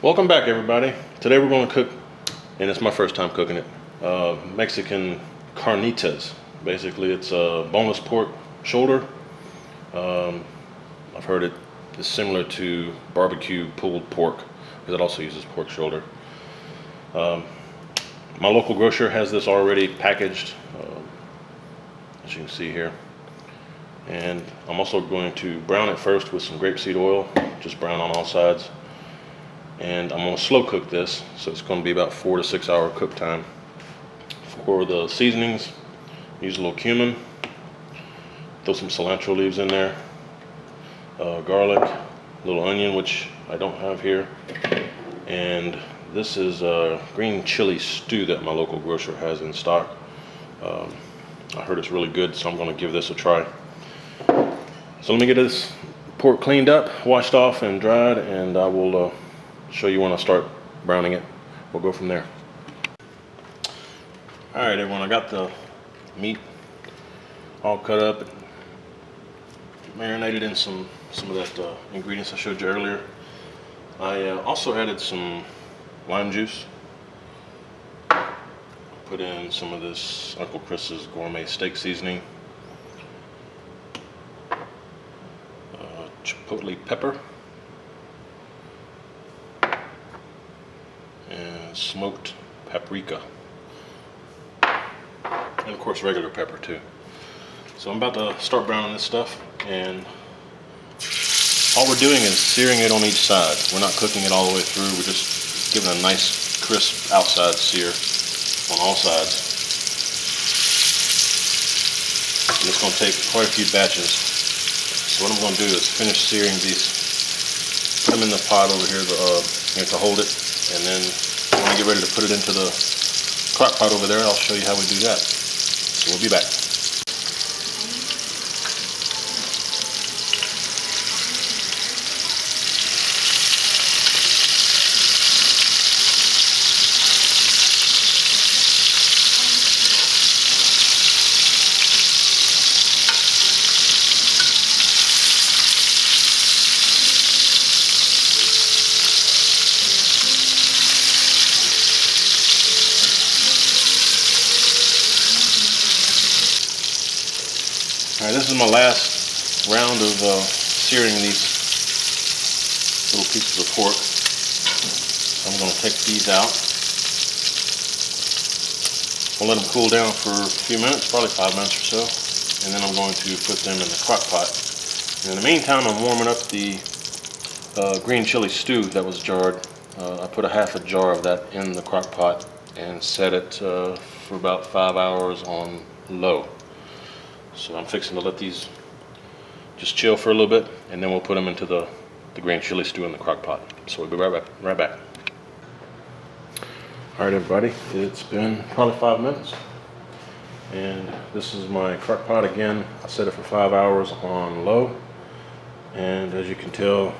Welcome back, everybody. Today we're going to cook, and it's my first time cooking it, Mexican carnitas. Basically, it's a boneless pork shoulder. I've heard it is similar to barbecue pulled pork because it also uses pork shoulder. My local grocer has this already packaged, as you can see here. And I'm also going to brown it first with some grapeseed oil, just brown on all sides. And I'm going to slow cook this, so it's going to be about 4 to 6 hour cook time. For the seasonings, use a little cumin, throw some cilantro leaves in there, garlic, a little onion, which I don't have here, and this is a green chili stew that my local grocer has in stock. I heard it's really good, so I'm going to give this a try. So let me get this pork cleaned up, washed off, and dried, and I will show you when I start browning it. We'll go from there. Alright everyone, I got the meat all cut up and marinated in some of that ingredients I showed you earlier. I also added some lime juice. Put in some of this Uncle Chris's gourmet steak seasoning. Chipotle pepper. And smoked paprika, and of course regular pepper too. So I'm about to start browning this stuff, and all we're doing is searing it on each side. We're not cooking it all the way through, we're just giving a nice crisp outside sear on all sides. And it's going to take quite a few batches. So what I'm going to do is finish searing these, put them in the pot over here to hold it. And then when I get ready to put it into the crock pot over there, I'll show you how we do that. So we'll be back. Alright, this is my last round of searing these little pieces of pork. So I'm going to take these out. I'll let them cool down for a few minutes, probably 5 minutes or so. And then I'm going to put them in the crock pot. And in the meantime, I'm warming up the green chili stew that was jarred. I put a half a jar of that in the crock pot and set it for about 5 hours on low. So I'm fixing to let these just chill for a little bit, and then we'll put them into the green chili stew in the crock pot. So we'll be right back. All right, everybody, it's been probably 5 minutes, and this is my crock pot again. I set it for 5 hours on low, and as you can tell,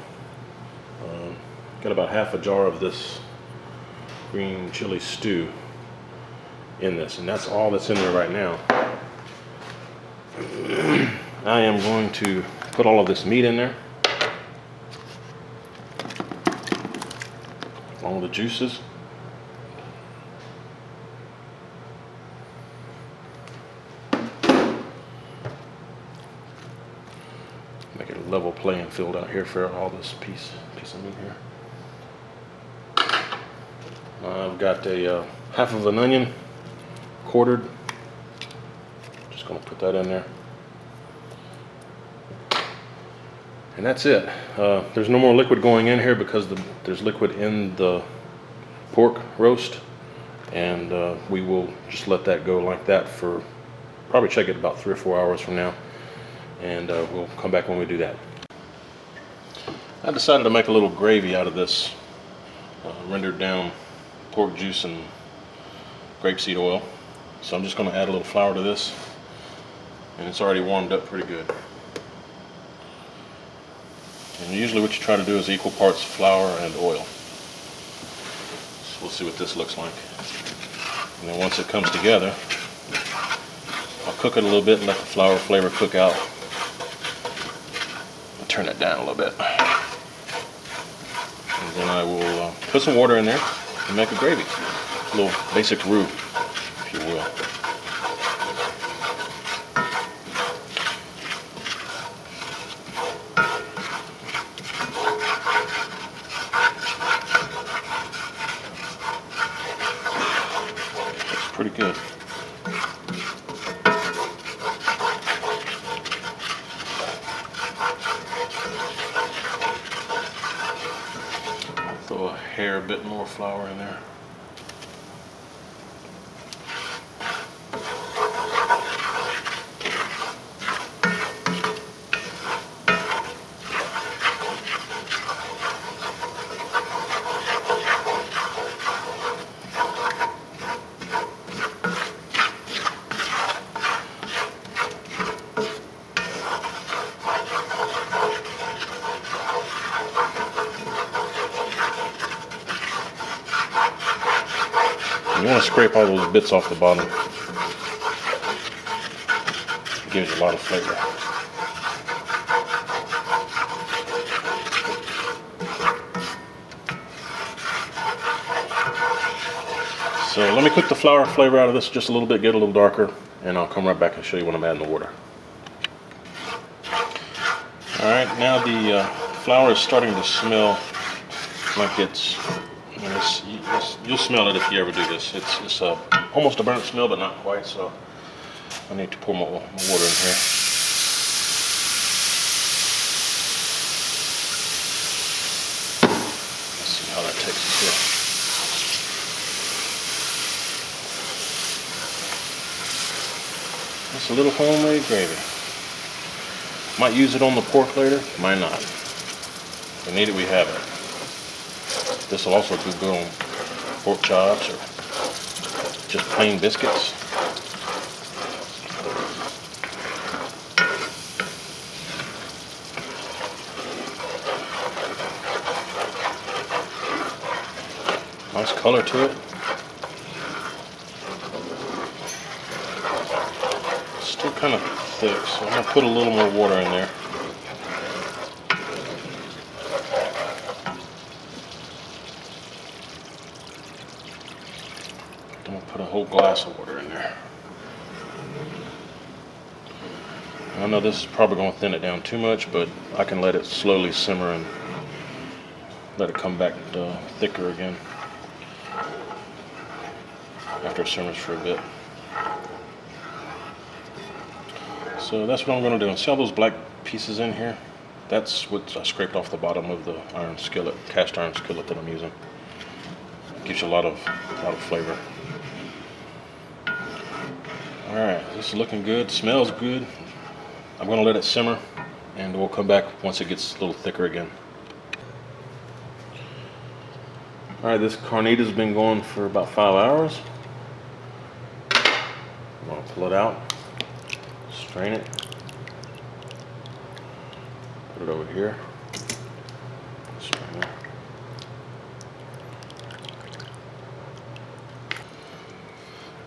got about half a jar of this green chili stew in this, and that's all that's in there right now. I am going to put all of this meat in there, along with the juices. Make it a level playing field out here for all this piece of meat here. I've got a half of an onion, quartered. Just going to put that in there. And that's it. There's no more liquid going in here because there's liquid in the pork roast, and we will just let that go like that for probably check it about 3 or 4 hours from now, and we'll come back when we do that. I decided to make a little gravy out of this rendered down pork juice and grapeseed oil. So I'm just going to add a little flour to this, and it's already warmed up pretty good. And usually what you try to do is equal parts flour and oil. So we'll see what this looks like. And then once it comes together, I'll cook it a little bit and let the flour flavor cook out. I'll turn it down a little bit. And then I will put some water in there and make a gravy. A little basic roux, if you will. It's pretty good. Throw a hair bit more flour in there. You want to scrape all those bits off the bottom. It gives you a lot of flavor. So let me cook the flour flavor out of this just a little bit, get it a little darker, and I'll come right back and show you when I'm adding the water. Alright, now the flour is starting to smell like you'll smell it if you ever do this. It's almost a burnt smell, but not quite, so I need to pour my water in here. Let's see how that tastes here. It's a little homemade gravy. Might use it on the pork later, might not. If we need it, we have it. This will also do good on pork chops or just plain biscuits. Nice color to it. Still kind of thick, so I'm going to put a little more water in there. I'm going to put a whole glass of water in there. I know this is probably going to thin it down too much, but I can let it slowly simmer and let it come back thicker again after it simmers for a bit. So that's what I'm going to do. And see all those black pieces in here? That's what I scraped off the bottom of the iron skillet, cast iron skillet that I'm using. It gives you a lot of flavor. All right, this is looking good. Smells good. I'm going to let it simmer, and we'll come back once it gets a little thicker again. All right, this carnitas has been going for about 5 hours. I'm going to pull it out, strain it, put it over here, strain it.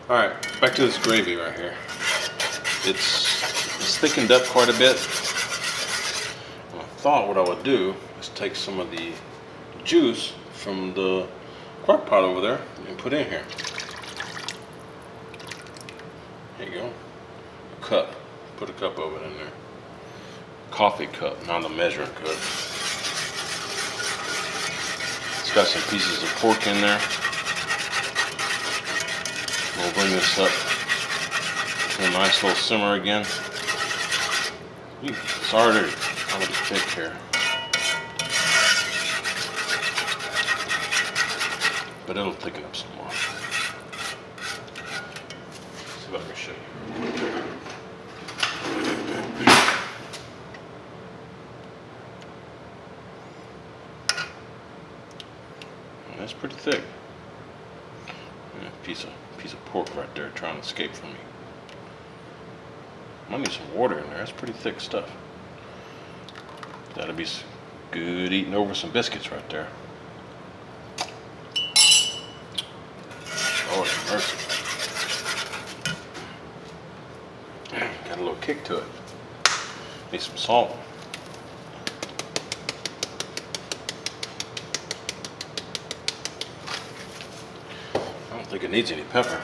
All right, back to this gravy right here. It's thickened up quite a bit. I thought what I would do is take some of the juice from the crock pot over there and put in here. There you go. A cup. Put a cup of it in there. Coffee cup, not a measuring cup. It's got some pieces of pork in there. We'll bring this up to a nice little simmer again. It's already thick here, but it'll thicken up some more. See if I can show you. That's pretty thick. And a piece of pork right there trying to escape from me. Might need some water in there. That's pretty thick stuff. That'll be good eating over some biscuits right there. Lord have mercy. Got a little kick to it. Need some salt. don't think it needs any pepper.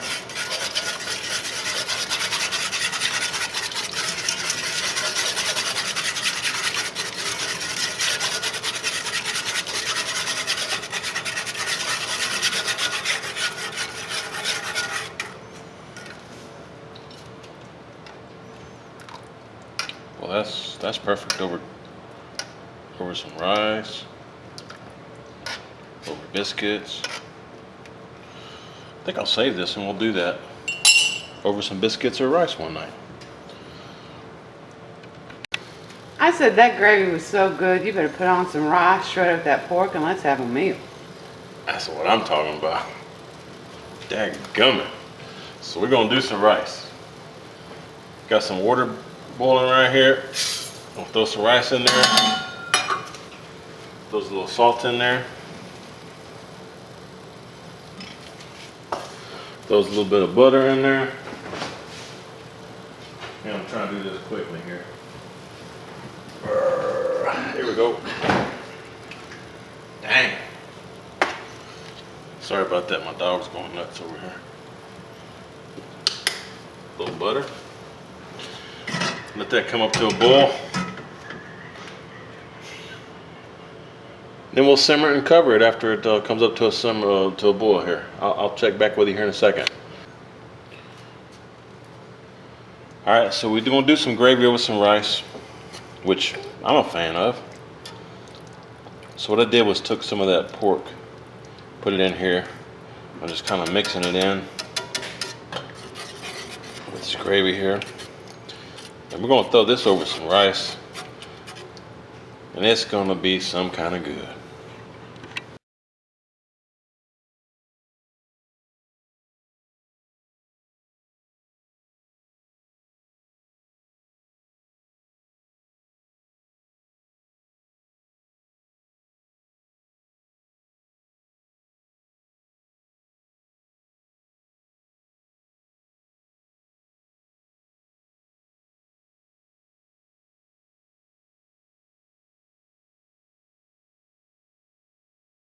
Well, that's perfect over some rice, over biscuits. I think I'll save this and we'll do that over some biscuits or rice one night. I said that gravy was so good, you better put on some rice, shred up that pork, and let's have a meal. That's what I'm talking about. Dadgummit. So we're gonna do some rice. Got some water boiling right here. I'll throw some rice in there. Throw a little salt in there. Throw a little bit of butter in there. And I'm trying to do this quickly here. Here we go. Dang. Sorry about that, my dog's going nuts over here. A little butter. Let that come up to a boil. Then we'll simmer it and cover it after it comes up to a boil here. I'll check back with you here in a second. All right, so we're gonna do some gravy over some rice, which I'm a fan of. So what I did was took some of that pork, put it in here. I'm just kind of mixing it in with this gravy here. And we're gonna throw this over some rice, and it's gonna be some kind of good.